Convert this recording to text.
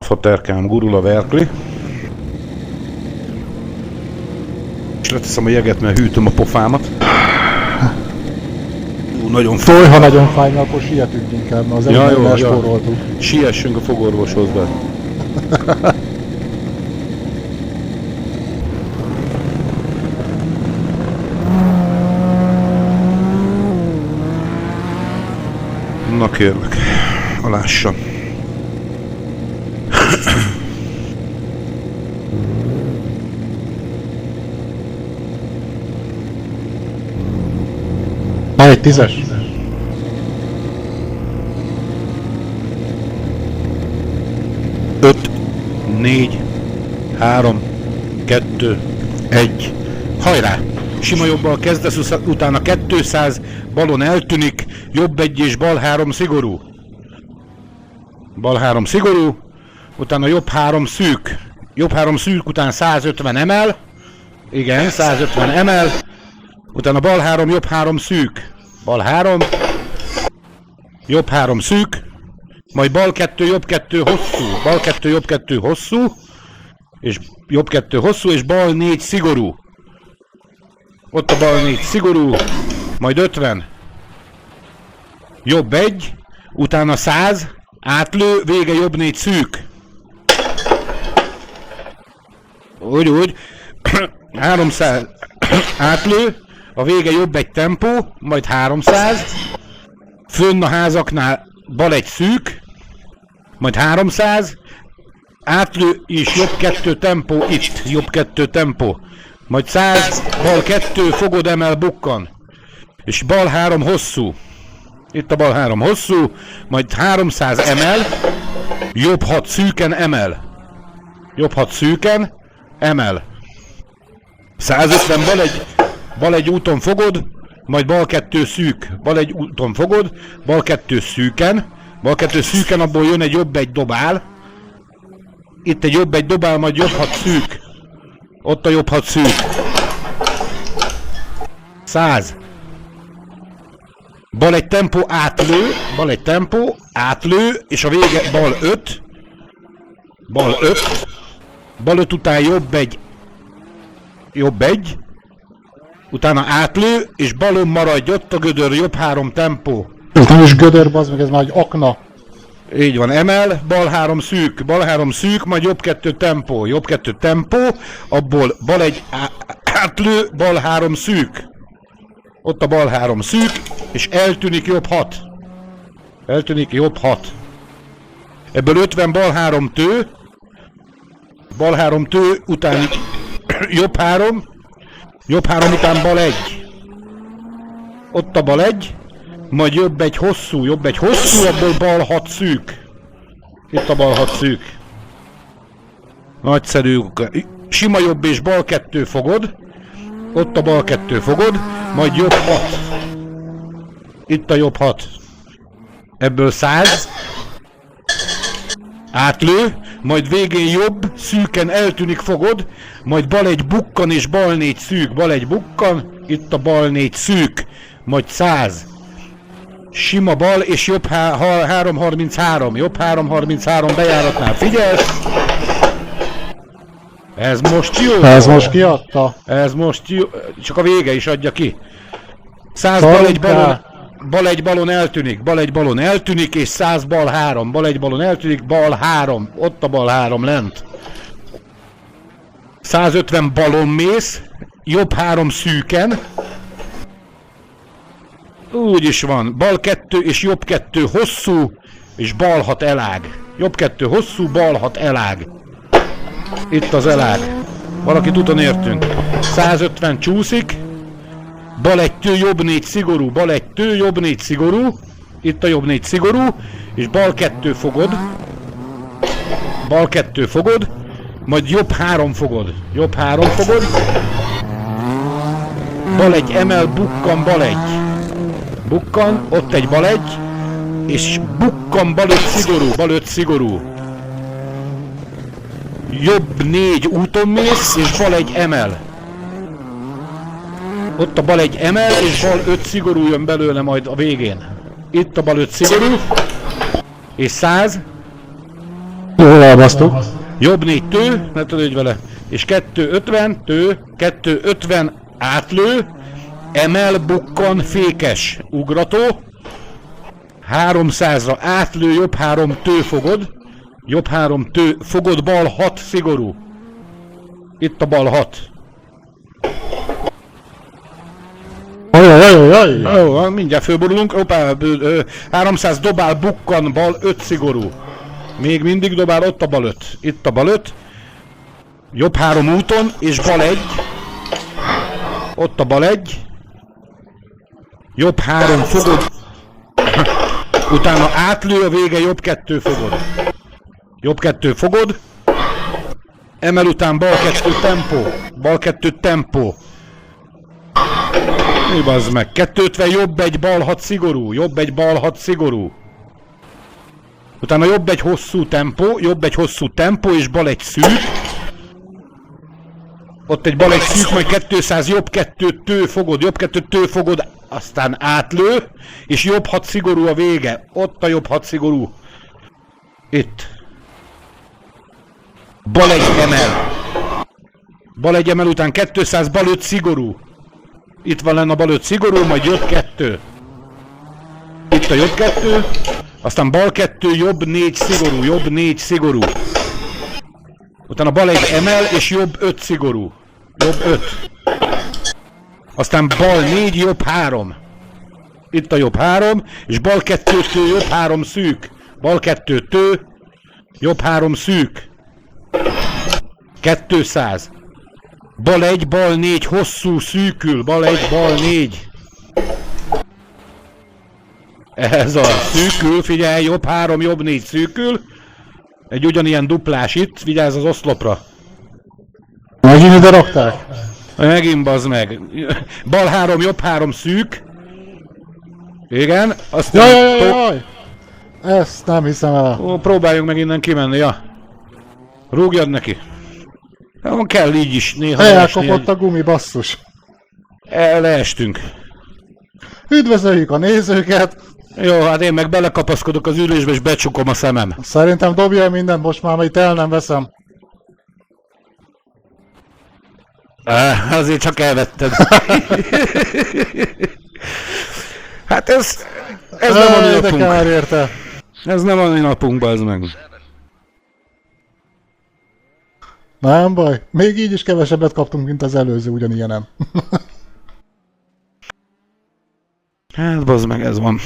Faterkám gurul a verkli. És leteszem a jeget, mert hűtöm a pofámat. Nagyon fáj. Ha nagyon fájna, akkor sietünk inkább, mert az előbb elspóroltuk. Siessünk a fogorvoshoz be. Na kérlek, alássa. Van egy 10-es? Öt, 4, 3, 2, 1. Hajrá! Sima jobbal kezdesz, utána 200, balon eltűnik, jobb 1 és bal 3 szigorú. Bal 3 szigorú, utána jobb 3 szűk. Jobb 3 szűk, utána 150 emel. Igen, 150 emel. Utána bal 3, jobb 3 szűk. Bal 3. Jobb 3 szűk. Majd bal 2, jobb 2 hosszú. Bal 2, jobb 2 hosszú. És jobb 2 hosszú, és bal 4 szigorú. Ott a bal 4 szigorú. Majd 50. Jobb 1. Utána 100. Átlő, vége jobb 4 szűk. Úgy. 300. Átlő. A vége jobb 1 tempó, majd 300. Fönn a házaknál bal 1 szűk. Majd 300. Átlő és jobb 2 tempó itt. Jobb 2 tempó. Majd 100. Bal 2, fogod emel, bukkan. És bal 3 hosszú. Itt a bal 3 hosszú. Majd 300 emel. Jobb 6 szűken emel. Jobb 6 szűken emel. 150 bal 1 úton fogod, majd bal 2 szűk. Bal 1 úton fogod, bal 2 szűken. Bal 2 szűken, abból jön egy jobb 1 dobál. Itt egy jobb 1 dobál, majd jobb 6 szűk. Ott a jobb 6 szűk. 100. Bal 1 tempó átlő, bal 1 tempó átlő, és a vége bal 5. Bal 5. Bal 5 után jobb 1. Jobb 1. Utána átlő, és balon maradj, ott a gödör, jobb 3 tempó. Ez nem is gödör, bazd meg, ez már egy akna. Így van, emel, bal 3 szűk, bal 3 szűk, majd jobb 2 tempó, jobb 2 tempó, abból bal 1 átlő, bal 3 szűk. Ott a bal 3 szűk, és eltűnik jobb 6. Eltűnik jobb 6. Ebből 50 bal 3 tő, bal 3 tő, után jobb 3, jobb 3 után bal 1. Ott a bal 1, majd jobb 1 hosszú, abból bal 6 szűk. Itt a bal 6 szűk. Nagyszerű. Sima jobb és bal 2 fogod. Ott a bal 2 fogod, majd jobb 6. Itt a jobb 6. Ebből 100. Átlő, majd végén jobb, szűken eltűnik fogod, majd bal 1 bukkan és bal 4 szűk, bal 1 bukkan, itt a bal 4 szűk, majd 100. Sima bal és jobb 333, jobb 333 bejáratnál, figyelsz! Ez most jó! Ez most kiadta? Ez most jó, csak a vége is adja ki. 100 bal 1 balon eltűnik, és 100 bal 3, bal 1 balon eltűnik, bal 3, ott a bal 3 lent. 150 balon mész, jobb 3 szűken. Úgy is van, bal 2 és jobb 2 hosszú, és bal 6 elág. Jobb 2 hosszú, bal 6 elág. Itt az elág. Valakit uton értünk. 150 csúszik. Bal 1 tő, jobb 4 szigorú, bal 1 tő, jobb 4 szigorú. Itt a jobb 4 szigorú. És bal 2 fogod. Bal 2 fogod. Majd jobb 3 fogod. Jobb 3 fogod. Bal 1 emel, bukkan, bal 1. Bukkan, ott egy bal 1. És bukkan, bal 5 szigorú, bal 5 szigorú. Jobb 4 úton mész, és bal 1 emel. Ott a bal 1 emel, és bal 5 szigorú jön belőle majd a végén. Itt a bal 5 szigorú. És 100. Jól elbasztuk. Jobb 4 tő, ne törődj vele. És 250, tő, 250 átlő, emel, bukkan, fékes, ugrató. 300-ra átlő, jobb 3 tő fogod. Jobb 3 tő fogod, bal 6 szigorú. Itt a bal 6. Ajajajajaj! Jó, mindjárt fölborulunk. Hoppá, 300 dobál, bukkan, bal 5 szigorú. Még mindig dobál, ott a bal 5. Itt a bal 5. Jobb 3 úton, és bal 1. Ott a bal 1. Jobb 3 fogod. Utána átlő, a vége, jobb 2 fogod. Jobb 2 fogod. Emel után bal 2 tempó. Bal 2 tempó. Mi bazd meg? 250 jobb 1, bal 6 szigorú. Jobb 1, bal 6 szigorú. Utána jobb 1 hosszú tempó. Jobb 1 hosszú tempó, és bal 1 szűk. Ott egy bal 1 szűk, majd 200 jobb 2 tő fogod. Jobb 2 tő fogod. Aztán átlő. És jobb 6 szigorú a vége. Ott a jobb 6 szigorú. Itt. Bal 1 emel. Bal 1 emel után 200, bal 5 szigorú. Itt van lenne a bal 5 szigorú, majd jobb 2. Itt a jobb 2. Aztán bal 2, jobb 4 szigorú, jobb 4 szigorú. Utána bal 1 emel, és jobb 5 szigorú. Jobb 5. Aztán bal 4, jobb 3. Itt a jobb 3, és bal 2 tő, jobb 3 szűk. Bal 2 tő, jobb 3 szűk. 200. Bal 1, bal 4, hosszú, szűkül. Bal 1, bal 4. Ez a szűkül, figyelj, jobb 3, jobb 4 szűkül. Egy ugyanilyen duplás itt, vigyázz az oszlopra. Megint ide rakták? Megint bazd meg. Bal 3, jobb 3 szűk. Igen, aztán... Jaj! Ezt nem hiszem el. Ó, próbáljunk meg innen kimenni, ja. Rúgjad neki. Ja, kell így is néha Elkopott a gumi, basszus. leestünk. Üdvözöljük a nézőket. Jó, hát én meg belekapaszkodok az ülésbe és becsukom a szemem. Szerintem dobja mindent most már, mert itt el nem veszem. Azért csak elvetted. Hát ez nem a mi De napunk. kár érte. Ez nem a mi napunk, bazd meg. Nem baj, még így is kevesebbet kaptunk, mint az előző ugyanilyenem. Hát bazd meg, ez van.